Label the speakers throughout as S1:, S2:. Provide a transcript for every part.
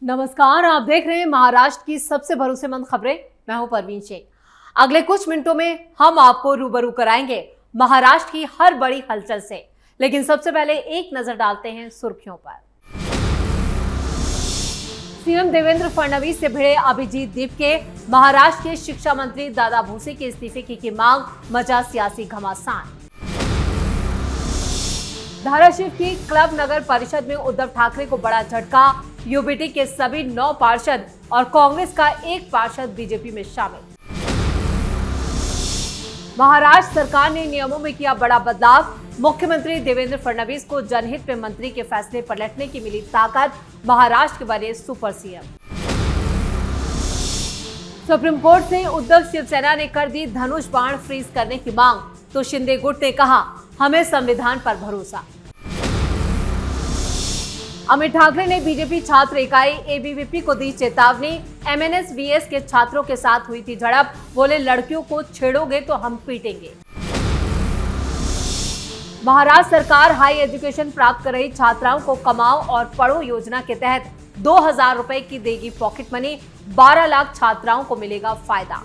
S1: नमस्कार, आप देख रहे हैं महाराष्ट्र की सबसे भरोसेमंद खबरें। मैं हूं परवीन शेख। अगले कुछ मिनटों में हम आपको रूबरू कराएंगे महाराष्ट्र की हर बड़ी हलचल से, लेकिन सबसे पहले एक नजर डालते हैं सुर्खियों पर। सीएम देवेंद्र फडणवीस से भिड़े अभिजीत दीपके, महाराष्ट्र के शिक्षा मंत्री दादा भुसे के इस्तीफे की मांग, मचा सियासी घमासान। धाराशिव की क्लब नगर परिषद में उद्धव ठाकरे को बड़ा झटका, यूबीटी के सभी 9 पार्षद और कांग्रेस का 1 पार्षद बीजेपी में शामिल। महाराष्ट्र सरकार ने नियमों में किया बड़ा बदलाव, मुख्यमंत्री देवेंद्र फडणवीस को जनहित में मंत्री के फैसले पलटने की मिली ताकत, महाराष्ट्र के बने सुपर सीएम। सुप्रीम कोर्ट से उद्धव शिवसेना ने कर दी धनुष बाण फ्रीज करने की मांग, तो शिंदे गुट ने कहा हमें संविधान पर भरोसा। अमित ठाकरे ने बीजेपी छात्र इकाई एबीवीपी को दी चेतावनी, एमएनएस-वीएस के छात्रों के साथ हुई थी झड़प, बोले लड़कियों को छेड़ोगे तो हम पीटेंगे। महाराष्ट्र सरकार हाई एजुकेशन प्राप्त कर रही छात्राओं को कमाओ और पढ़ो योजना के तहत 2000 रुपए की देगी पॉकेट मनी, 12 लाख छात्राओं को मिलेगा फायदा।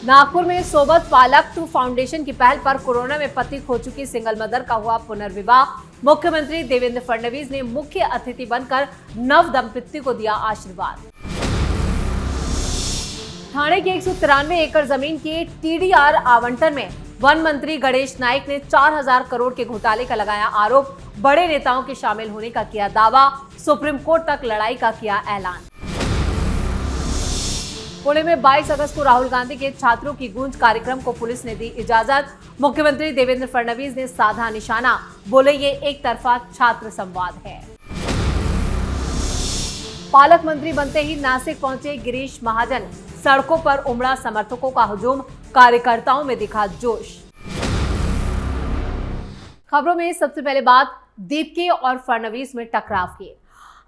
S1: नागपुर में सोबत पालक टू फाउंडेशन की पहल पर कोरोना में पति खो चुकी सिंगल मदर का हुआ पुनर्विवाह, मुख्यमंत्री देवेंद्र फडणवीस ने मुख्य अतिथि बनकर नव दंपति को दिया आशीर्वाद। ठाणे की 193 एकड़ जमीन के टीडीआर आवंटन में वन मंत्री गणेश नाइक ने 4000 करोड़ के घोटाले का लगाया आरोप, बड़े नेताओं के शामिल होने का किया दावा, सुप्रीम कोर्ट तक लड़ाई का किया ऐलान। पुणे में 22 अगस्त को राहुल गांधी के छात्रों की गूंज कार्यक्रम को पुलिस ने दी इजाजत, मुख्यमंत्री देवेंद्र फडणवीस ने साधा निशाना, बोले ये एक तरफा छात्र संवाद है। पालक मंत्री बनते ही नासिक पहुंचे गिरीश महाजन, सड़कों पर उमड़ा समर्थकों का हुजूम, कार्यकर्ताओं में दिखा जोश। खबरों में सबसे पहले बात दीपके और फडणवीस में टकराव की।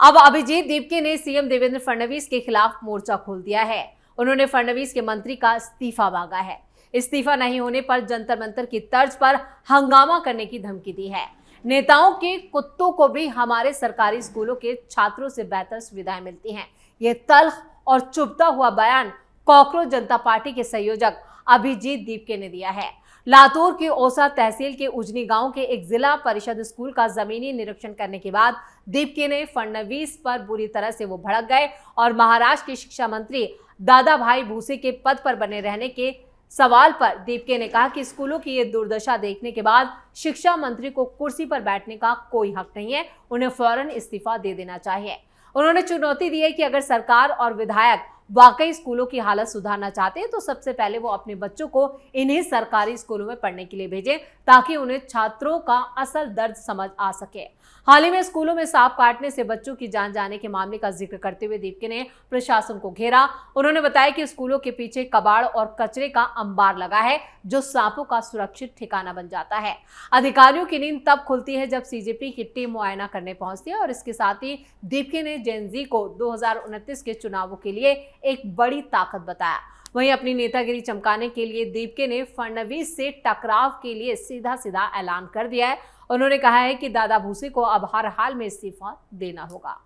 S1: अब अभिजीत दीपके ने सीएम देवेंद्र फडणवीस के खिलाफ मोर्चा खोल दिया है। उन्होंने फडणवीस के मंत्री का इस्तीफा मांगा है। इस्तीफा नहीं होने पर जंतर मंतर की तर्ज पर हंगामा करने की धमकी दी है। नेताओं के कुत्तों को भी हमारे सरकारी स्कूलों के छात्रों से बेहतर सुविधाएं मिलती हैं। ये तल्ख और चुभता हुआ बयान कॉकरोच जनता पार्टी के संयोजक अभिजीत दीपके ने दिया है। लातूर के ओसा तहसील के उजनी गांव के एक जिला परिषद स्कूल का जमीनी निरीक्षण करने के बाद दीपके ने फडणवीस पर बुरी तरह से वो भड़क गए और महाराष्ट्र के शिक्षा मंत्री दादा भाई भूसे के पद पर बने रहने के सवाल पर दीपके ने कहा कि स्कूलों की ये दुर्दशा देखने के बाद शिक्षा मंत्री को कुर्सी पर बैठने का कोई हक नहीं है, उन्हें फौरन इस्तीफा दे देना चाहिए। उन्होंने चुनौती दी है कि अगर सरकार और विधायक वाकई स्कूलों की हालत सुधारना चाहते हैं तो सबसे पहले वो अपने बच्चों को इन्हीं सरकारी स्कूलों में पढ़ने के लिए भेजें, ताकि उन्हें छात्रों का असल दर्द समझ आ सके। हाल ही में स्कूलों में सांप काटने से बच्चों की जान जाने के मामले का जिक्र करते हुए दीपके ने प्रशासन को घेरा। उन्होंने बताया कि स्कूलों के पीछे कबाड़ और कचरे का अंबार लगा है, जो सांपों का सुरक्षित ठिकाना बन जाता है। अधिकारियों की नींद तब खुलती है जब सीजेपी की टीम मुआयना करने पहुंचती है। और इसके साथ ही दीपके ने जेन जी को 2029 के चुनावों के लिए एक बड़ी ताकत बताया। वहीं अपनी नेतागिरी चमकाने के लिए दीपके ने फडणवीस से टकराव के लिए सीधा सीधा ऐलान कर दिया है। उन्होंने कहा है कि दादा भूसे को अब हर हाल में इस्तीफा देना होगा।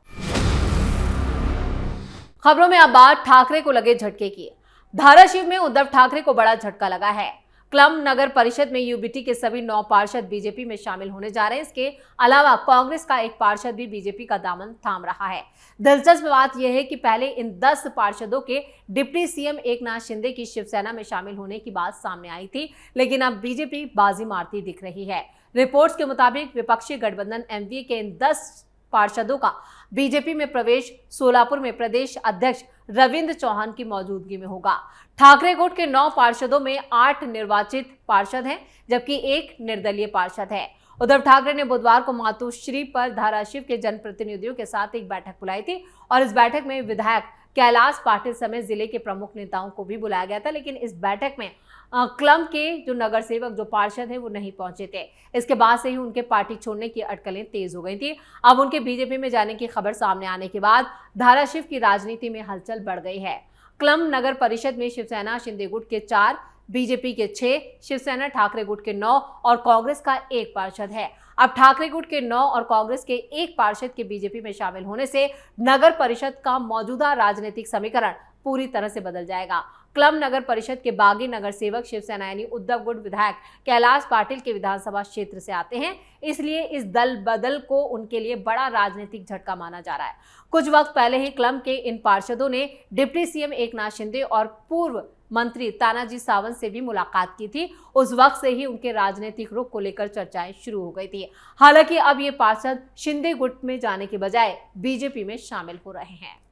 S1: खबरों में अब बात ठाकरे को लगे झटके की। धाराशिव में उद्धव ठाकरे को बड़ा झटका लगा है। क्लब नगर परिषद में यूबीटी के सभी 9 पार्षद बीजेपी में शामिल होने जा रहे हैं। इसके अलावा कांग्रेस का 1 पार्षद भी बीजेपी का दामन थाम रहा है। दिलचस्प बात यह है कि पहले इन 10 पार्षदों के डिप्टी सीएम एकनाथ शिंदे की शिवसेना में शामिल होने की बात सामने आई थी, लेकिन अब बीजेपी बाजी मारती दिख रही है। रिपोर्ट्स के मुताबिक विपक्षी गठबंधन एमवीए के इन 10 पार्षदों का बीजेपी में प्रवेश सोलापुर में प्रदेश अध्यक्ष रविंद्र चौहान की मौजूदगी में होगा। ठाकरे गुट के 9 पार्षदों में 8 निर्वाचित पार्षद हैं, जबकि 1 निर्दलीय पार्षद है। उद्धव ठाकरे ने बुधवार को मातोश्री पर धाराशिव के जनप्रतिनिधियों के साथ एक बैठक बुलाई थी और इस बैठक में विधायक कैलाश पाटिल समेत जिले के प्रमुख नेताओं को भी बुलाया गया था, लेकिन इस बैठक में क्लब के जो नगर सेवक जो पार्षद हैं वो नहीं पहुंचे थे। इसके बाद से ही उनके पार्टी छोड़ने की अटकलें तेज हो गई थी। अब उनके बीजेपी में जाने की खबर सामने आने के बाद धाराशिव की राजनीति में हलचल बढ़ गई है। क्लब नगर परिषद में शिवसेना शिंदे गुट के 4, बीजेपी के 6, शिवसेना ठाकरे गुट के 9 और कांग्रेस का 1 पार्षद है। अब ठाकरे गुट के 9 और कांग्रेस के 1 पार्षद के बीजेपी में शामिल होने से नगर परिषद का मौजूदा राजनीतिक समीकरण पूरी तरह से बदल जाएगा। क्लम नगर परिषद के बागी नगर सेवक शिवसेना यानी उद्धव गुट विधायक कैलाश पाटिल के विधानसभा क्षेत्र से आते हैं, इसलिए इस दल बदल को उनके लिए बड़ा राजनीतिक झटका माना जा रहा है। कुछ वक्त पहले ही क्लम के इन पार्षदों ने डिप्टी सीएम एकनाथ शिंदे और पूर्व मंत्री तानाजी सावंत से भी मुलाकात की थी। उस वक्त से ही उनके राजनीतिक रुख को लेकर चर्चाएं शुरू हो गई थी। हालांकि अब ये पार्षद शिंदे गुट में जाने के बजाय बीजेपी में शामिल हो रहे हैं।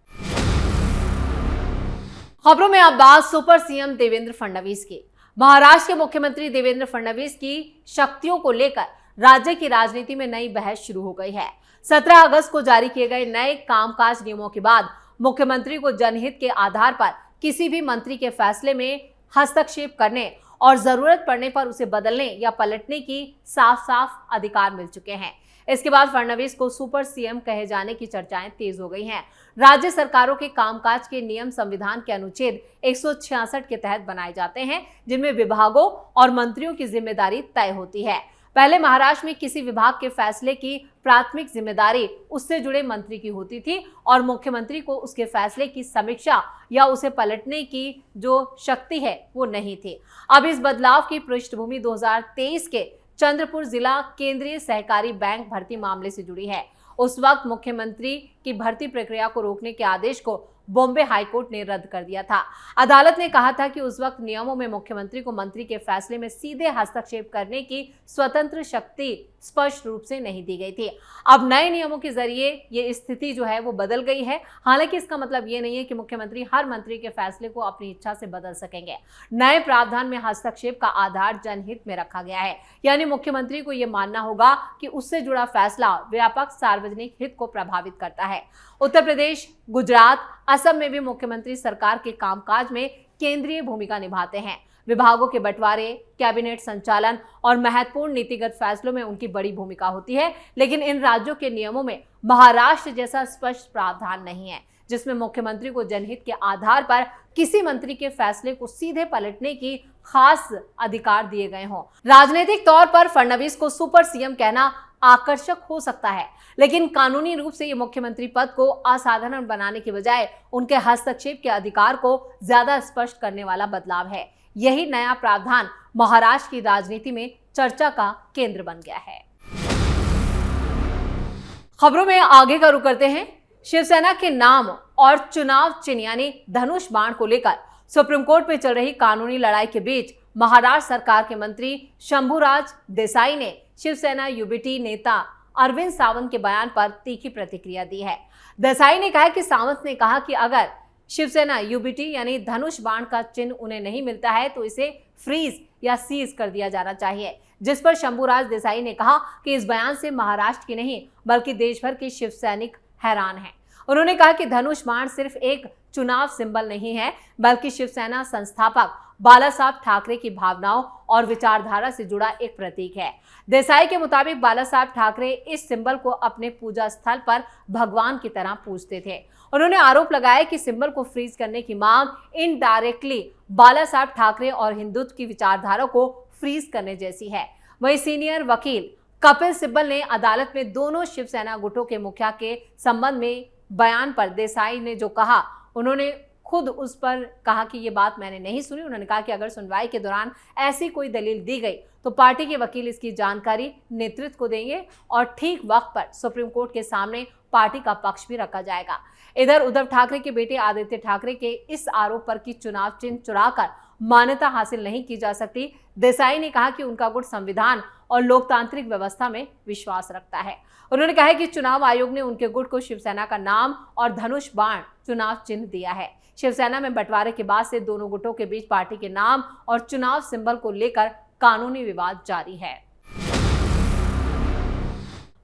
S1: खबरों में अब बात सुपर सीएम देवेंद्र फडणवीस की। महाराष्ट्र के मुख्यमंत्री देवेंद्र फडणवीस की शक्तियों को लेकर राज्य की राजनीति में नई बहस शुरू हो गई है। 17 अगस्त को जारी किए गए नए कामकाज नियमों के बाद मुख्यमंत्री को जनहित के आधार पर किसी भी मंत्री के फैसले में हस्तक्षेप करने और जरूरत पड़ने पर उसे बदलने या पलटने की साफ साफ अधिकार मिल चुके हैं। इसके बाद फडणवीस को सुपर सीएम कहे जाने की चर्चाएं तेज हो गई हैं। राज्य सरकारों के कामकाज के नियम संविधान के अनुच्छेद 166 के तहत बनाए जाते हैं, जिनमें विभागों और मंत्रियों की जिम्मेदारी तय होती है। पहले महाराष्ट्र में किसी विभाग के फैसले की प्राथमिक जिम्मेदारी उससे जुड़े मंत्री की होती थी और मुख्यमंत्री को उसके फैसले की समीक्षा या उसे पलटने की जो शक्ति है वो नहीं थी। अब इस बदलाव की पृष्ठभूमि 2023 के चंद्रपुर जिला केंद्रीय सहकारी बैंक भर्ती मामले से जुड़ी है। उस वक्त मुख्यमंत्री की भर्ती प्रक्रिया को रोकने के आदेश को बॉम्बे हाईकोर्ट ने रद्द कर दिया था। अदालत ने कहा था कि उस वक्त नियमों में मुख्यमंत्री को मंत्री के फैसले में सीधे हस्तक्षेप करने की स्वतंत्र शक्ति स्पष्ट रूप से नहीं दी गई थी। अब नए नियमों के जरिए ये स्थिति जो है वो बदल गई है। हालांकि इसका मतलब ये नहीं है कि मुख्यमंत्री हर मंत्री के फैसले को अपनी इच्छा से बदल सकेंगे। नए प्रावधान में हस्तक्षेप का आधार जनहित में रखा गया है, यानी मुख्यमंत्री को यह मानना होगा कि उससे जुड़ा फैसला व्यापक सार्वजनिक हित को प्रभावित करता है। उत्तर प्रदेश, गुजरात, असम में भी मुख्यमंत्री सरकार के कामकाज में केंद्रीय भूमिका निभाते हैं। विभागों के बंटवारे, कैबिनेट संचालन और महत्वपूर्ण नीतिगत फैसलों में उनकी बड़ी भूमिका होती है। लेकिन इन राज्यों के नियमों में महाराष्ट्र जैसा स्पष्ट प्रावधान नहीं है, जिसमें मुख्यमंत्री को जनहित के आधार पर किसी मंत्री के फैसले को सीधे पलटने की खास अधिकार दिए गए हों। राजनीतिक तौर पर फडणवीस को सुपर सीएम कहना आकर्षक हो सकता है, लेकिन कानूनी रूप से ये मुख्यमंत्री पद को असाधारण बनाने के बजाय उनके हस्तक्षेप के अधिकार को ज्यादा स्पष्ट करने वाला बदलाव है। यही नया प्रावधान महाराष्ट्र की राजनीति में चर्चा का केंद्र बन गया है। खबरों में आगे का रुख करते हैं। शिवसेना के नाम और चुनाव चिन्ह यानी धनुष बाण को लेकर सुप्रीम कोर्ट में चल रही कानूनी लड़ाई के बीच महाराष्ट्र सरकार के मंत्री शंभूराज देसाई ने शिवसेना यूबीटी नेता अरविंद सावंत के बयान पर तीखी प्रतिक्रिया दी है। देसाई ने कहा कि सावंत ने कहा कि अगर शिवसेना यूबीटी यानी धनुष बाण का चिन्ह उन्हें नहीं मिलता है तो इसे फ्रीज या सीज कर दिया जाना चाहिए, जिस पर शंभूराज देसाई ने कहा कि इस बयान से महाराष्ट्र की नहीं बल्कि देश भर के शिव सैनिक हैरान हैं। उन्होंने कहा कि धनुष बाण सिर्फ एक चुनाव सिंबल नहीं है, बल्कि शिवसेना संस्थापक बाला साहब ठाकरे की भावनाओं और विचारधारा से जुड़ा एक प्रतीक है। देसाई के मुताबिक बाला साहब ठाकरे इस सिंबल को अपने पूजा स्थल पर भगवान की तरह पूजते थे। उन्होंने आरोप लगाया कि सिंबल को फ्रीज करने की मांग इनडायरेक्टली बाला साहब ठाकरे और हिंदुत्व की विचारधारा को फ्रीज करने जैसी है। वहीं सीनियर वकील कपिल सिब्बल ने अदालत में दोनों शिवसेना गुटों के मुखिया के संबंध में बयान पर देसाई ने जो कहा, उन्होंने खुद उस पर कहा कि ये बात मैंने नहीं सुनी। उन्होंने कहा कि अगर सुनवाई के दौरान ऐसी कोई दलील दी गई तो पार्टी के वकील इसकी जानकारी नेतृत्व को देंगे और ठीक वक्त पर सुप्रीम कोर्ट के सामने पार्टी का पक्ष भी रखा जाएगा। इधर उद्धव ठाकरे के बेटे आदित्य ठाकरे के इस आरोप पर कि चुनाव चिन्ह चुराकर मान्यता हासिल नहीं की जा सकती, देसाई ने कहा कि उनका गुट संविधान और लोकतांत्रिक व्यवस्था में विश्वास रखता है। उन्होंने कहा कि चुनाव आयोग ने उनके गुट को शिवसेना का नाम और धनुष बाण चुनाव चिन्ह दिया है। शिवसेना में बंटवारे के बाद से दोनों गुटों के बीच पार्टी के नाम और चुनाव सिंबल को लेकर कानूनी विवाद जारी है।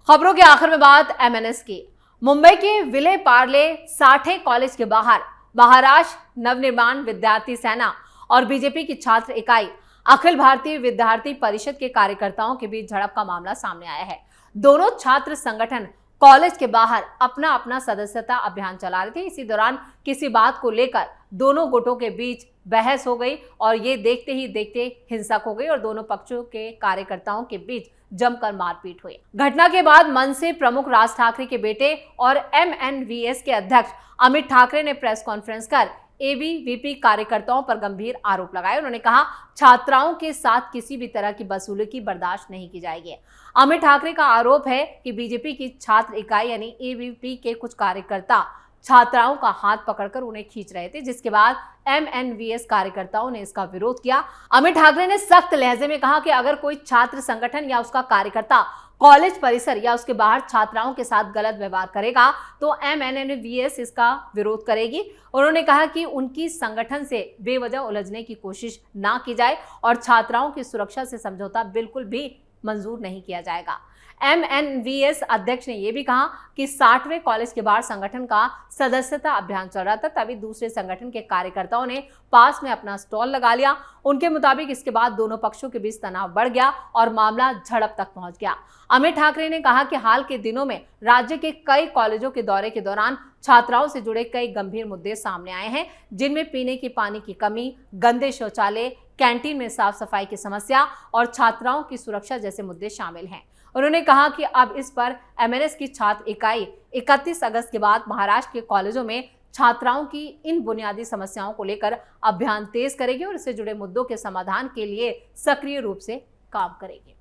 S1: खबरों के आखिर में बात एमएनएस की। मुंबई के विले पार्ले साठे कॉलेज के बाहर महाराष्ट्र नवनिर्माण विद्यार्थी सेना और बीजेपी की छात्र इकाई अखिल भारतीय विद्यार्थी परिषद के कार्यकर्ताओं के बीच झड़प का मामला सामने आया है। दोनों छात्र संगठन कॉलेज के बाहर अपना अपना सदस्यता अभियान चला रहे थे। इसी दौरान किसी बात को लेकर दोनों गुटों के बीच बहस हो गई और ये देखते ही देखते हिंसक हो गई और दोनों पक्षों के कार्यकर्ताओं के बीच जमकर मारपीट हुई। घटना के बाद मनसे प्रमुख राज ठाकरे के बेटे और MNVS के अध्यक्ष अमित ठाकरे ने प्रेस कॉन्फ्रेंस कर ABVP कार्यकर्ताओं पर गंभीर आरोप लगाए। उन्होंने कहा, छात्राओं के साथ किसी भी तरह की बदसलूकी बर्दाश्त नहीं की जाएगी। अमित ठाकरे का आरोप है कि बीजेपी की छात्र इकाई यानी ABVP के कुछ कार्यकर्ता छात्राओं का हाथ पकड़कर उन्हें खींच रहे थे, जिसके बाद MNVS कार्यकर्ताओं ने इसका विरोध किया। अमित ठाकरे ने सख्त लहजे में कहा कि अगर कोई छात्र संगठन या उसका कार्यकर्ता कॉलेज परिसर या उसके बाहर छात्राओं के साथ गलत व्यवहार करेगा तो MNVS इसका विरोध करेगी। उन्होंने कहा कि उनकी संगठन से बेवजह उलझने की कोशिश ना की जाए और छात्राओं की सुरक्षा से समझौता बिल्कुल भी मंजूर नहीं किया जाएगा। MNVS अध्यक्ष ने यह भी कहा कि 60वें कॉलेज के बाहर संगठन का सदस्यता अभियान चल रहा था, तभी दूसरे संगठन के कार्यकर्ताओं ने पास में अपना स्टॉल लगा लिया। उनके मुताबिक इसके बाद दोनों पक्षों के बीच तनाव बढ़ गया और मामला झड़प तक पहुंच गया। अमित ठाकरे ने कहा कि हाल के दिनों में राज्य के कई कॉलेजों के दौरे के दौरान छात्राओं से जुड़े कई गंभीर मुद्दे सामने आए हैं, जिनमें पीने के पानी की कमी, गंदे शौचालय, कैंटीन में साफ सफाई की समस्या और छात्राओं की सुरक्षा जैसे मुद्दे शामिल हैं। उन्होंने कहा कि अब इस पर MNS की छात्र इकाई 31 अगस्त के बाद महाराष्ट्र के कॉलेजों में छात्राओं की इन बुनियादी समस्याओं को लेकर अभियान तेज करेगी और इससे जुड़े मुद्दों के समाधान के लिए सक्रिय रूप से काम करेगी।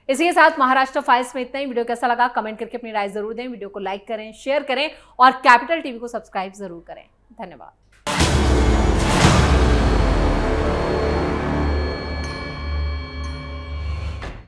S1: इसी के साथ महाराष्ट्र फाइल्स में इतना ही। वीडियो कैसा लगा कमेंट करके अपनी राय जरूर दें। वीडियो को लाइक करें, शेयर करें और कैपिटल टीवी को सब्सक्राइब जरूर करें। धन्यवाद।